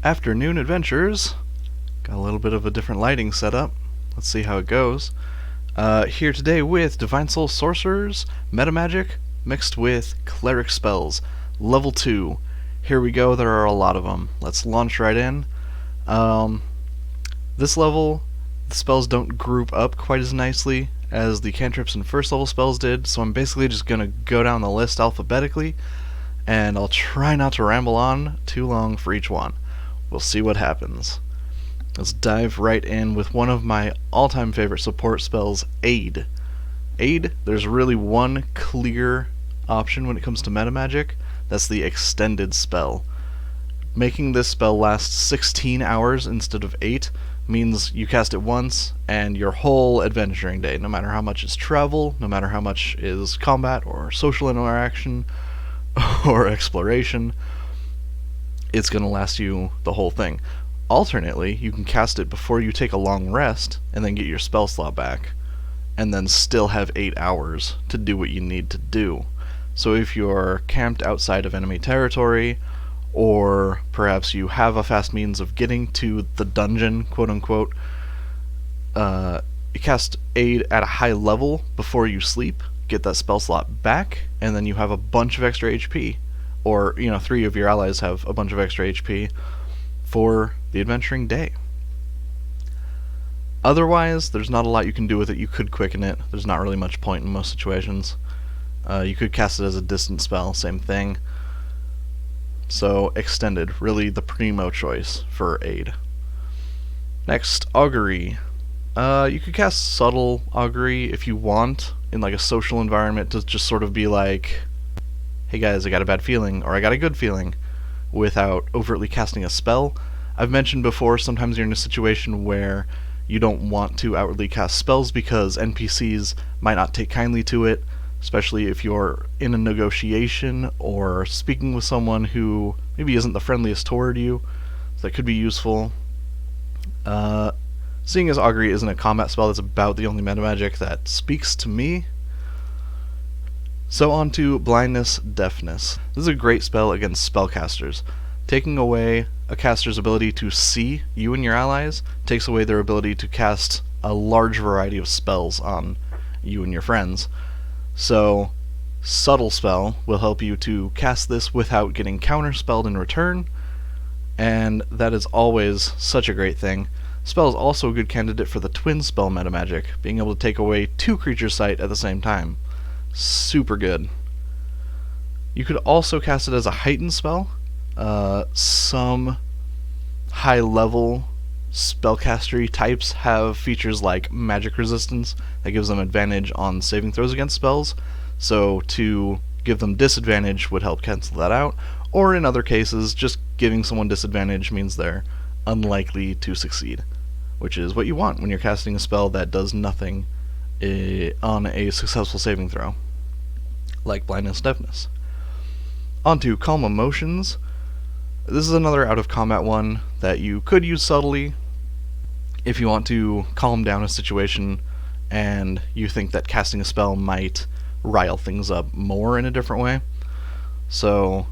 Afternoon adventures. Got a little bit of a different lighting setup. Let's see how it goes. Here today with Divine Soul Sorcerers, Metamagic, mixed with Cleric spells. Level 2. Here we go, there are a lot of them. Let's launch right in. This level, the spells don't group up quite as nicely as the cantrips and first level spells did, so I'm basically just going to go down the list alphabetically, and I'll try not to ramble on too long for each one. We'll see what happens. Let's dive right in with one of my all-time favorite support spells, Aid. Aid, there's really one clear option when it comes to Metamagic. That's the extended spell. Making this spell last 16 hours instead of 8 means you cast it once and your whole adventuring day, no matter how much is travel, no matter how much is combat or social interaction or exploration, it's going to last you the whole thing. Alternately, you can cast it before you take a long rest and then get your spell slot back, and then still have 8 hours to do what you need to do. So if you're camped outside of enemy territory, or perhaps you have a fast means of getting to the dungeon, quote unquote, you cast Aid at a high level before you sleep, get that spell slot back, and then you have a bunch of extra HP. Or, 3 of your allies have a bunch of extra HP for the adventuring day. Otherwise, there's not a lot you can do with it. You could quicken it. There's not really much point in most situations. You could cast it as a distant spell, same thing. So, extended, really the primo choice for Aid. Next, Augury. You could cast Subtle Augury if you want, in like a social environment, to just sort of be like, hey guys, I got a bad feeling, or I got a good feeling, without overtly casting a spell. I've mentioned before, sometimes you're in a situation where you don't want to outwardly cast spells because NPCs might not take kindly to it, especially if you're in a negotiation or speaking with someone who maybe isn't the friendliest toward you. So that could be useful. Seeing as Augury isn't a combat spell, that's about the only metamagic that speaks to me. So on to Blindness Deafness. This is a great spell against spellcasters. Taking away a caster's ability to see you and your allies takes away their ability to cast a large variety of spells on you and your friends. So, Subtle Spell will help you to cast this without getting counterspelled in return, and that is always such a great thing. Spell is also a good candidate for the twin spell metamagic, being able to take away 2 creatures' sight at the same time. Super good. You could also cast it as a heightened spell. Some high-level spellcastery types have features like magic resistance that gives them advantage on saving throws against spells, so to give them disadvantage would help cancel that out, or in other cases, just giving someone disadvantage means they're unlikely to succeed, which is what you want when you're casting a spell that does nothing on a successful saving throw, like Blindness Deafness. On to Calm Emotions. This is another out-of-combat one that you could use subtly if you want to calm down a situation and you think that casting a spell might rile things up more in a different way. So,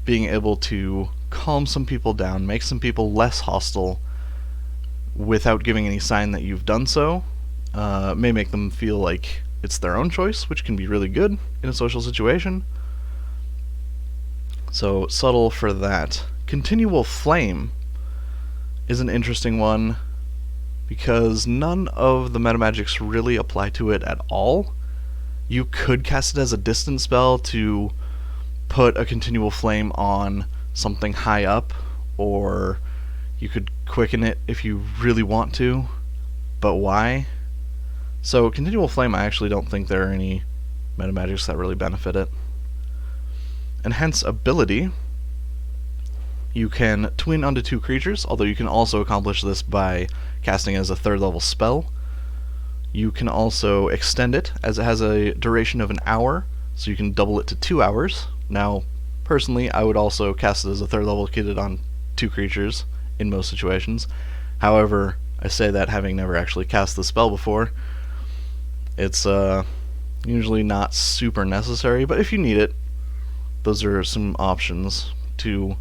being able to calm some people down, make some people less hostile without giving any sign that you've done so, may make them feel like it's their own choice, which can be really good in a social situation. So, subtle for that. Continual Flame is an interesting one because none of the metamagics really apply to it at all. You could cast it as a distant spell to put a Continual Flame on something high up, or you could quicken it if you really want to, but why? So, Continual Flame, I actually don't think there are any metamagics that really benefit it. Enhance Ability. You can twin onto 2 creatures, although you can also accomplish this by casting as a 3rd level spell. You can also extend it, as it has a duration of an hour, so you can double it to 2 hours. Now, personally, I would also cast it as a 3rd level kitted on 2 creatures in most situations. However, I say that having never actually cast the spell before. It's usually not super necessary, but if you need it, those are some options to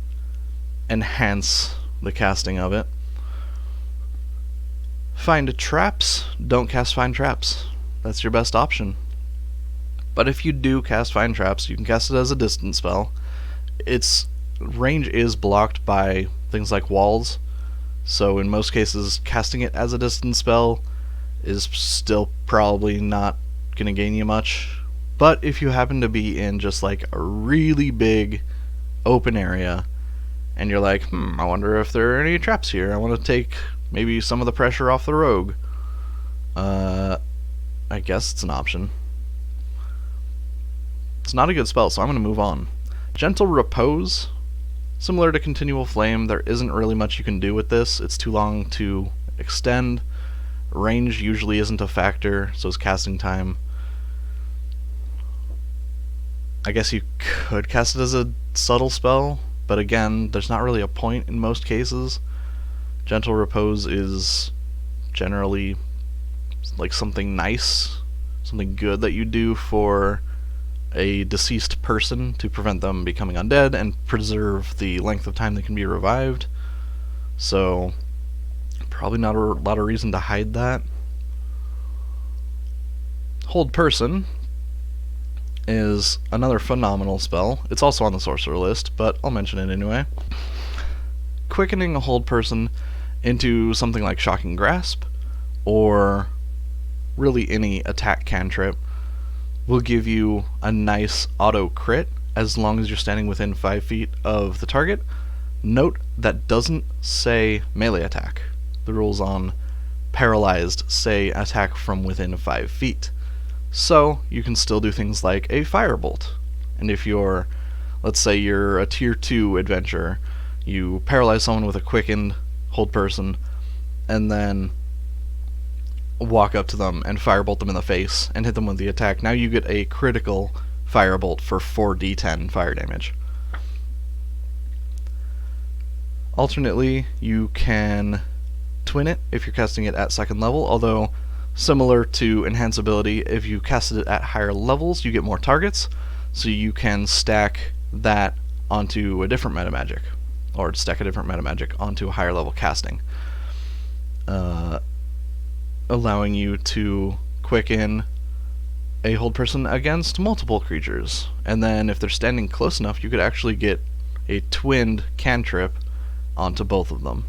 enhance the casting of it. Find traps. Don't cast Find Traps. That's your best option. But if you do cast Find Traps, you can cast it as a distance spell. Its range is blocked by things like walls, so in most cases, casting it as a distance spell is still probably not going to gain you much. But if you happen to be in just like a really big open area, and you're like, I wonder if there are any traps here, I want to take maybe some of the pressure off the rogue, I guess it's an option. It's not a good spell, so I'm going to move on. Gentle Repose. Similar to Continual Flame, there isn't really much you can do with this. It's too long to extend. Range usually isn't a factor, so is casting time. I guess you could cast it as a subtle spell, but again, there's not really a point in most cases. Gentle Repose is generally like something nice, something good that you do for a deceased person to prevent them becoming undead and preserve the length of time they can be revived. So, probably not a lot of reason to hide that. Hold Person is another phenomenal spell. It's also on the sorcerer list, but I'll mention it anyway. Quickening a Hold Person into something like Shocking Grasp, or really any attack cantrip, will give you a nice auto crit as long as you're standing within 5 feet of the target. Note that doesn't say melee attack. The rules on paralyzed say attack from within 5 feet. So you can still do things like a firebolt. And if you're, let's say you're a tier 2 adventurer, you paralyze someone with a quickened Hold Person, and then walk up to them and firebolt them in the face and hit them with the attack. Now you get a critical firebolt for 4d10 fire damage. Alternately, you can twin it if you're casting it at 2nd level, although similar to Enhanceability, if you casted it at higher levels, you get more targets, so you can stack that onto a different metamagic, or stack a different metamagic onto a higher level casting. Allowing you to quicken a Hold Person against multiple creatures. And then if they're standing close enough, you could actually get a twinned cantrip onto both of them.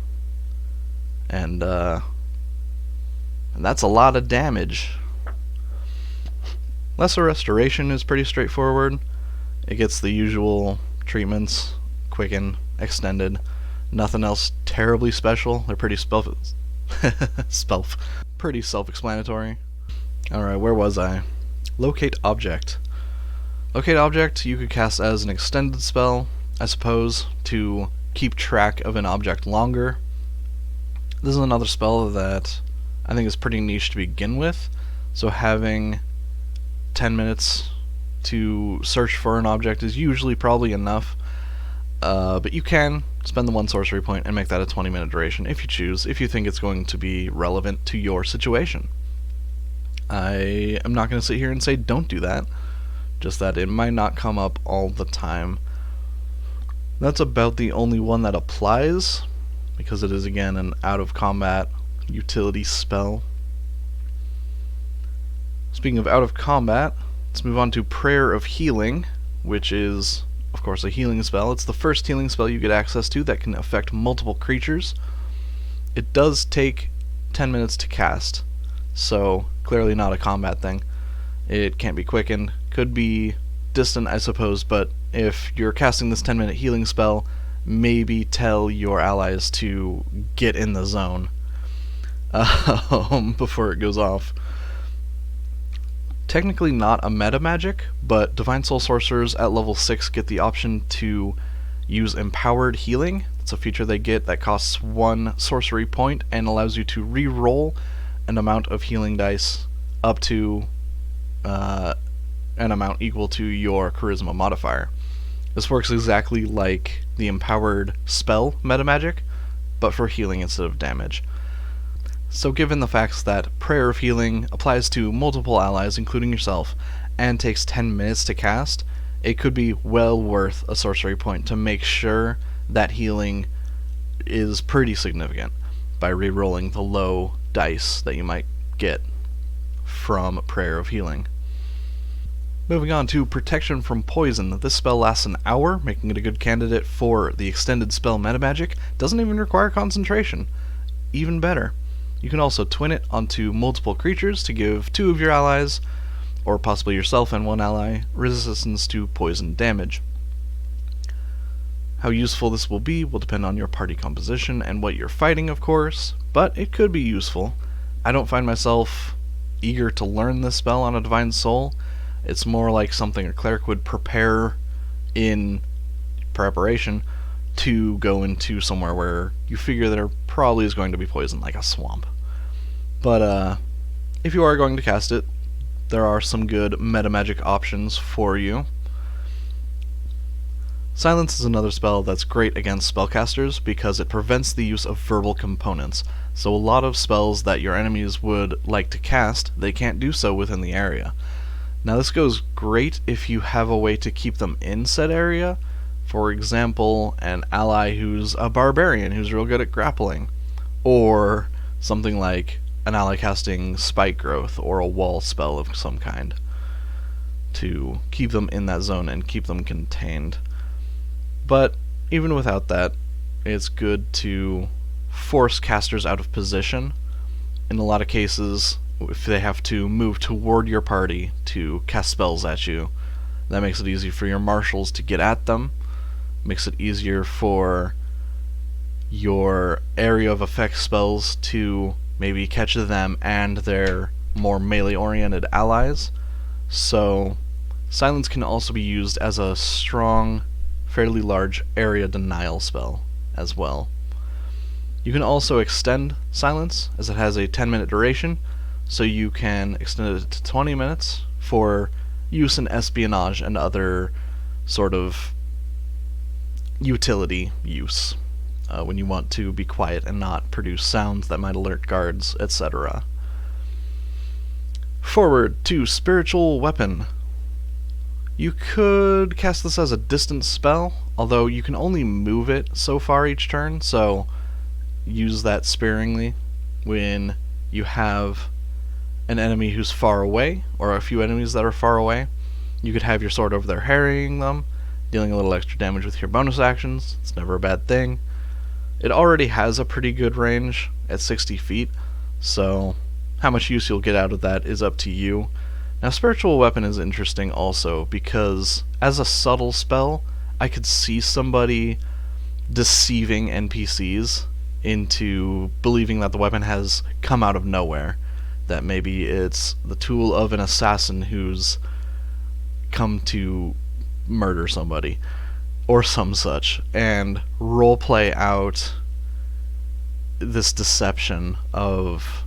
And that's a lot of damage. Lesser Restoration is pretty straightforward. It gets the usual treatments: quicken, extended. Nothing else terribly special. They're pretty pretty self-explanatory. Alright, where was I? Locate Object. Locate Object you could cast as an extended spell, I suppose, to keep track of an object longer. This is another spell that I think is pretty niche to begin with, so having 10 minutes to search for an object is usually probably enough. But you can spend the 1 sorcery point and make that a 20-minute duration if you choose, if you think it's going to be relevant to your situation. I am not going to sit here and say don't do that, just that it might not come up all the time. That's about the only one that applies, because it is again an out-of-combat utility spell. Speaking of out-of-combat, let's move on to Prayer of Healing, which is of course a healing spell. It's the first healing spell you get access to that can affect multiple creatures. It does take 10 minutes to cast, so clearly not a combat thing. It can't be quickened, could be distant I suppose, but if you're casting this 10-minute healing spell, maybe tell your allies to get in the zone before it goes off. Technically not a metamagic, but Divine Soul Sorcerers at level 6 get the option to use Empowered Healing. It's a feature they get that costs 1 sorcery point and allows you to re-roll an amount of healing dice up to an amount equal to your Charisma modifier. This works exactly like the Empowered Spell metamagic, but for healing instead of damage. So given the facts that Prayer of Healing applies to multiple allies, including yourself, and takes 10 minutes to cast, it could be well worth a sorcery point to make sure that healing is pretty significant by re-rolling the low dice that you might get from Prayer of Healing. Moving on to Protection from Poison. This spell lasts an hour, making it a good candidate for the extended spell Metamagic. Doesn't even require concentration. Even better. You can also twin it onto multiple creatures to give 2 of your allies, or possibly yourself and 1 ally, resistance to poison damage. How useful this will be will depend on your party composition and what you're fighting, of course, but it could be useful. I don't find myself eager to learn this spell on a Divine Soul. It's more like something a Cleric would prepare in preparation to go into somewhere where you figure there probably is going to be poison, like a swamp. But if you are going to cast it, there are some good metamagic options for you. Silence is another spell that's great against spellcasters because it prevents the use of verbal components. So a lot of spells that your enemies would like to cast, they can't do so within the area. Now this goes great if you have a way to keep them in said area. For example, an ally who's a barbarian who's real good at grappling. Or something like an ally casting Spike Growth or a wall spell of some kind to keep them in that zone and keep them contained. But even without that, it's good to force casters out of position. In a lot of cases, if they have to move toward your party to cast spells at you, that makes it easy for your marshals to get at them, makes it easier for your area of effect spells to maybe catch them and their more melee-oriented allies. So Silence can also be used as a strong, fairly large area denial spell as well. You can also extend Silence, as it has a 10-minute duration, so you can extend it to 20 minutes for use in espionage and other sort of utility use, when you want to be quiet and not produce sounds that might alert guards, etc. Forward to Spiritual Weapon. You could cast this as a distance spell, although you can only move it so far each turn, so use that sparingly when you have an enemy who's far away, or a few enemies that are far away. You could have your sword over there harrying them, dealing a little extra damage with your bonus actions. It's never a bad thing. It already has a pretty good range at 60 feet, so how much use you'll get out of that is up to you. Now, Spiritual Weapon is interesting also because as a subtle spell, I could see somebody deceiving NPCs into believing that the weapon has come out of nowhere, that maybe it's the tool of an assassin who's come to murder somebody or some such, and roleplay out this deception of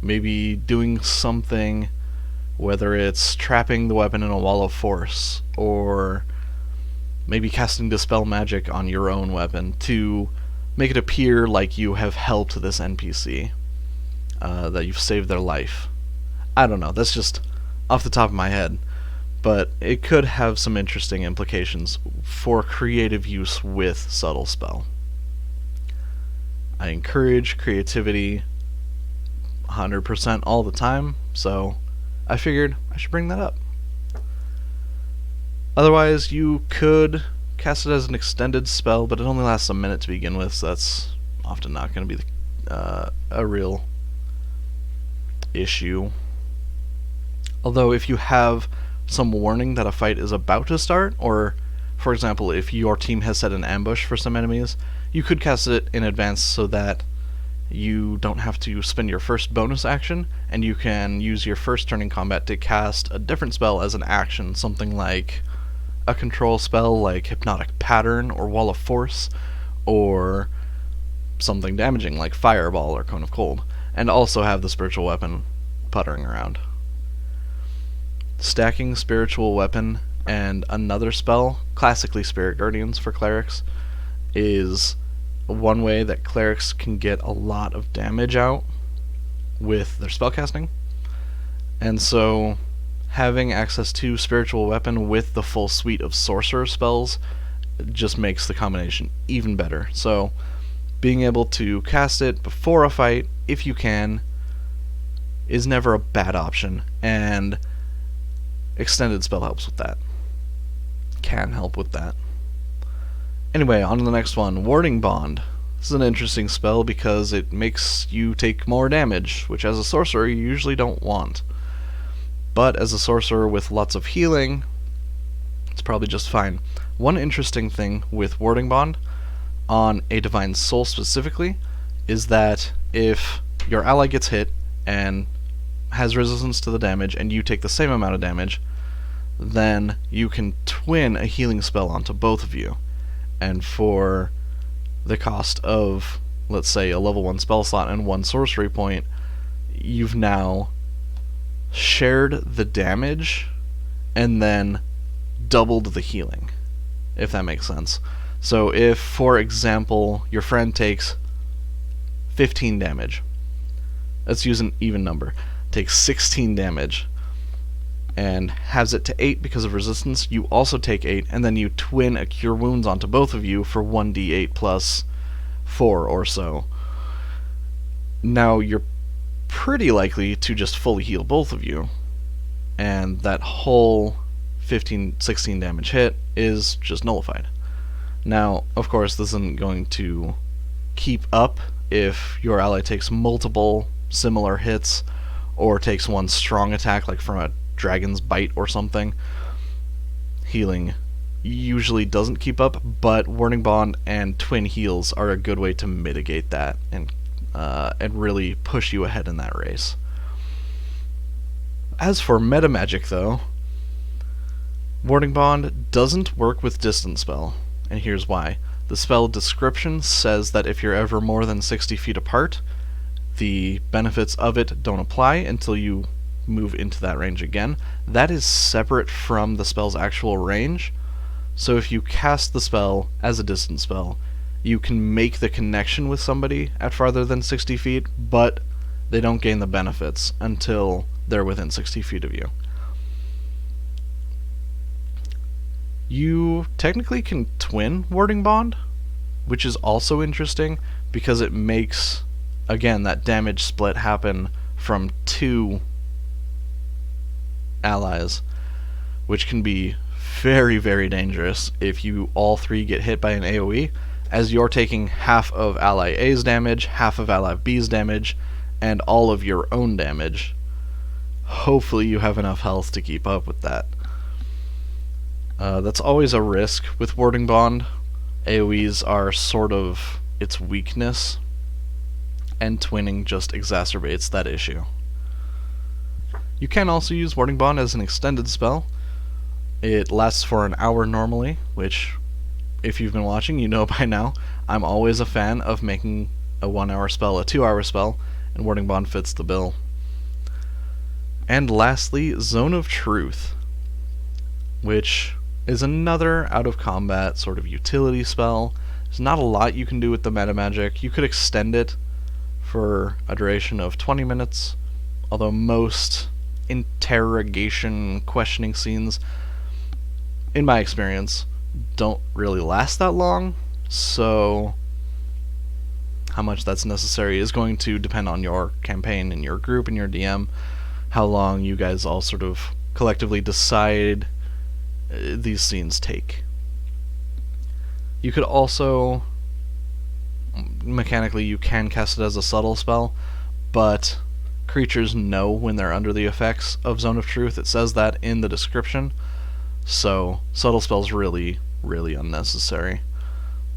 maybe doing something, whether it's trapping the weapon in a wall of force or maybe casting Dispel Magic on your own weapon to make it appear like you have helped this NPC, that you've saved their life. I don't know, that's just off the top of my head, but it could have some interesting implications for creative use with Subtle Spell. I encourage creativity 100% all the time, so I figured I should bring that up. Otherwise, you could cast it as an extended spell, but it only lasts a minute to begin with, so that's often not going to be a real issue. Although if you have some warning that a fight is about to start, or for example if your team has set an ambush for some enemies, you could cast it in advance so that you don't have to spend your first bonus action, and you can use your first turn in combat to cast a different spell as an action, something like a control spell like Hypnotic Pattern or Wall of Force, or something damaging like Fireball or Cone of Cold, and also have the Spiritual Weapon puttering around. Stacking Spiritual Weapon and another spell, classically Spirit Guardians for clerics, is one way that clerics can get a lot of damage out with their spellcasting. And so having access to Spiritual Weapon with the full suite of sorcerer spells just makes the combination even better. So being able to cast it before a fight, if you can, is never a bad option, and extended spell helps with that. Can help with that. Anyway, on to the next one, Warding Bond. This is an interesting spell because it makes you take more damage, which as a sorcerer you usually don't want. But as a sorcerer with lots of healing, it's probably just fine. One interesting thing with Warding Bond, on a Divine Soul specifically, is that if your ally gets hit and has resistance to the damage and you take the same amount of damage, then you can twin a healing spell onto both of you. And for the cost of, let's say, a level 1 spell slot and 1 sorcery point, you've now shared the damage and then doubled the healing, if that makes sense. So if, for example, your friend takes 15 damage, let's use an even number, takes 16 damage, and has it to 8 because of resistance, you also take 8, and then you twin a Cure Wounds onto both of you for 1d8 plus 4 or so. Now you're pretty likely to just fully heal both of you, and that whole 16 damage hit is just nullified. Now, of course, this isn't going to keep up if your ally takes multiple similar hits, or takes one strong attack like from a Dragon's Bite or something. Healing usually doesn't keep up, but Warding Bond and Twin Heals are a good way to mitigate that and really push you ahead in that race. As for Metamagic, though, Warding Bond doesn't work with Distance Spell, and here's why. The spell description says that if you're ever more than 60 feet apart, the benefits of it don't apply until you move into that range again. That is separate from the spell's actual range, so if you cast the spell as a distance spell, you can make the connection with somebody at farther than 60 feet, but they don't gain the benefits until they're within 60 feet of you. You technically can twin Warding Bond, which is also interesting because it makes, again, that damage split happen from 2 allies, which can be very, very dangerous if you all 3 get hit by an AoE, as you're taking half of ally A's damage, half of ally B's damage, and all of your own damage. Hopefully you have enough health to keep up with that. That's always a risk with Warding Bond. AoEs are sort of its weakness, and twinning just exacerbates that issue. You can also use Warding Bond as an extended spell. It lasts for an hour normally, which, if you've been watching, you know by now, I'm always a fan of making a 1 hour spell a 2 hour spell, and Warding Bond fits the bill. And lastly, Zone of Truth, which is another out of combat sort of utility spell. There's not a lot you can do with the Metamagic. You could extend it for a duration of 20 minutes, although most interrogation questioning scenes, in my experience, don't really last that long, so how much that's necessary is going to depend on your campaign and your group and your DM, how long you guys all sort of collectively decide these scenes take. You could also, mechanically, you can cast it as a subtle spell, but creatures know when they're under the effects of Zone of Truth. It says that in the description, so subtle spells really, really unnecessary.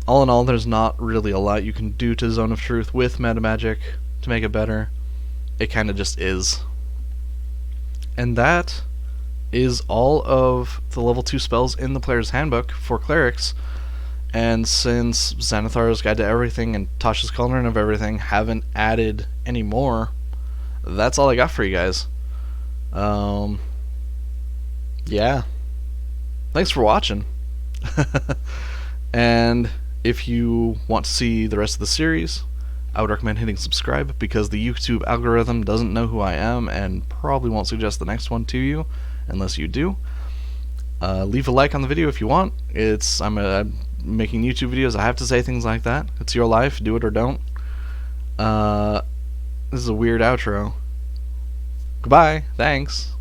All in all, there's not really a lot you can do to Zone of Truth with Metamagic to make it better. It kind of just is. And that is all of the level 2 spells in the Player's Handbook for Clerics. And since Xanathar's Guide to Everything and Tasha's Cauldron of Everything haven't added any more, that's all I got for you guys. Yeah. Thanks for watching. And if you want to see the rest of the series, I would recommend hitting subscribe, because the YouTube algorithm doesn't know who I am and probably won't suggest the next one to you unless you do. Leave a like on the video if you want. I'm making YouTube videos, I have to say things like that. It's your life. Do it or don't. This is a weird outro. Goodbye. Thanks.